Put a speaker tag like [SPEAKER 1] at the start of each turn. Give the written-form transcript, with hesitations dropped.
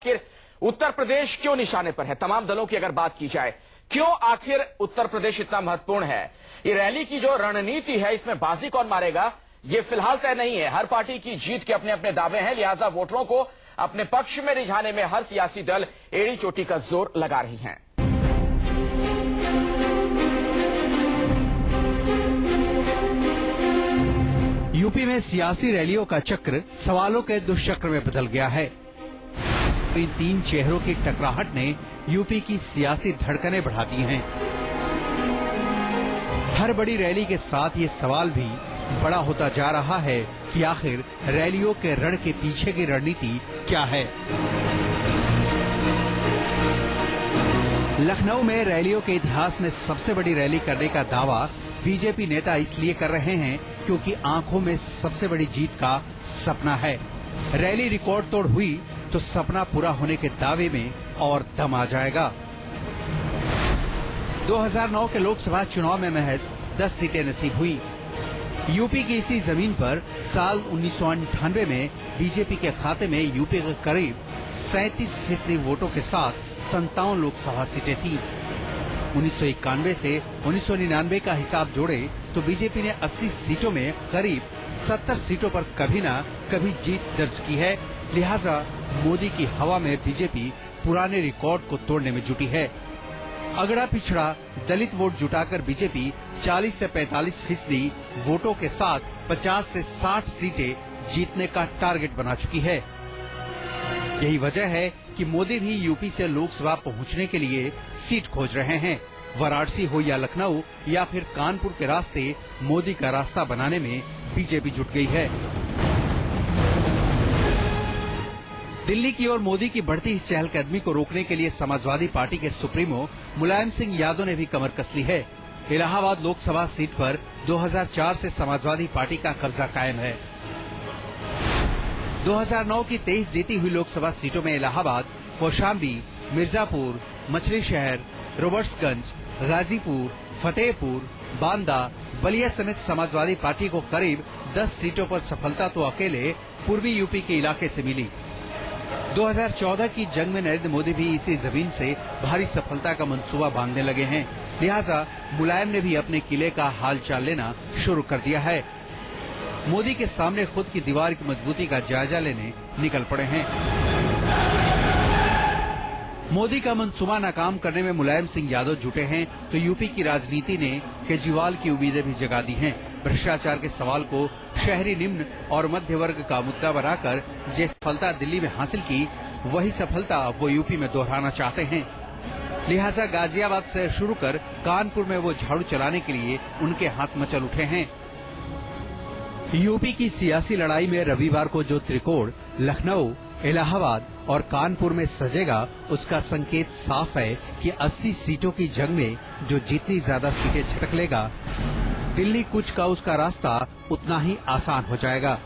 [SPEAKER 1] आखिर उत्तर प्रदेश क्यों निशाने पर है? तमाम दलों की अगर बात की जाए, क्यों आखिर उत्तर प्रदेश इतना महत्वपूर्ण है? ये रैली की जो रणनीति है, इसमें बाजी कौन मारेगा, ये फिलहाल तय नहीं है। हर पार्टी की जीत के अपने अपने दावे हैं, लिहाजा वोटरों को अपने पक्ष में रिझाने में हर सियासी दल एड़ी चोटी का जोर लगा रही हैं।
[SPEAKER 2] यूपी में सियासी रैलियों का चक्र सवालों के दुष्चक्र में बदल गया है। इन तीन चेहरों की टकराहट ने यूपी की सियासी धड़कनें बढ़ा दी हैं। हर बड़ी रैली के साथ ये सवाल भी बड़ा होता जा रहा है कि आखिर रैलियों के रण के पीछे की रणनीति क्या है। लखनऊ में रैलियों के इतिहास में सबसे बड़ी रैली करने का दावा बीजेपी नेता इसलिए कर रहे हैं क्योंकि आंखों में सबसे बड़ी जीत का सपना है। रैली रिकॉर्ड तोड़ हुई तो सपना पूरा होने के दावे में और दम आ जाएगा। 2009 के लोकसभा चुनाव में महज 10 सीटें नसीब हुई। यूपी की इसी जमीन पर साल 1998 में बीजेपी के खाते में यूपी के करीब 37% वोटों के साथ 57 लोकसभा सीटें थीं। 1991 से 1999 का हिसाब जोड़े तो बीजेपी ने 80 सीटों में करीब 70 सीटों पर कभी न कभी जीत दर्ज की है। लिहाजा मोदी की हवा में बीजेपी पुराने रिकॉर्ड को तोड़ने में जुटी है। अगड़ा पिछड़ा दलित वोट जुटाकर बीजेपी 40 से 45% वोटों के साथ 50 से 60 सीटें जीतने का टारगेट बना चुकी है। यही वजह है कि मोदी भी यूपी से लोकसभा पहुंचने के लिए सीट खोज रहे हैं। वाराणसी हो या लखनऊ या फिर कानपुर के रास्ते मोदी का रास्ता बनाने में बीजेपी जुट गई है। दिल्ली की ओर मोदी की बढ़ती इस चहलकदमी को रोकने के लिए समाजवादी पार्टी के सुप्रीमो मुलायम सिंह यादव ने भी कमर कस ली है। इलाहाबाद लोकसभा सीट पर 2004 से समाजवादी पार्टी का कब्जा कायम है। 2009 की 23 जीती हुई लोकसभा सीटों में इलाहाबाद, कौशाम्बी, मिर्जापुर, मछली शहर, रोबर्ट्सगंज, गाजीपुर, फतेहपुर, बांदा, बलिया समेत समाजवादी पार्टी को करीब 10 सीटों पर सफलता तो अकेले पूर्वी यूपी के इलाके से मिली। 2014 की जंग में नरेंद्र मोदी भी इसी जमीन से भारी सफलता का मंसूबा बांधने लगे हैं। लिहाजा मुलायम ने भी अपने किले का हाल चाल लेना शुरू कर दिया है। मोदी के सामने खुद की दीवार की मजबूती का जायजा लेने निकल पड़े हैं। मोदी का मंसूबा नाकाम करने में मुलायम सिंह यादव जुटे हैं तो यूपी की राजनीति ने केजरीवाल की उम्मीदें भी जगा दी हैं। भ्रष्टाचार के सवाल को शहरी निम्न और मध्य वर्ग का मुद्दा बनाकर जिस सफलता दिल्ली में हासिल की, वही सफलता वो यूपी में दोहराना चाहते हैं। लिहाजा गाजियाबाद से शुरू कर कानपुर में वो झाड़ू चलाने के लिए उनके हाथ मचल उठे हैं। यूपी की सियासी लड़ाई में रविवार को जो त्रिकोण लखनऊ, इलाहाबाद और कानपुर में सजेगा, उसका संकेत साफ है कि 80 सीटों की जंग में जो जितनी ज्यादा सीटें झटक लेगा, दिल्ली कूच का उसका रास्ता उतना ही आसान हो जाएगा।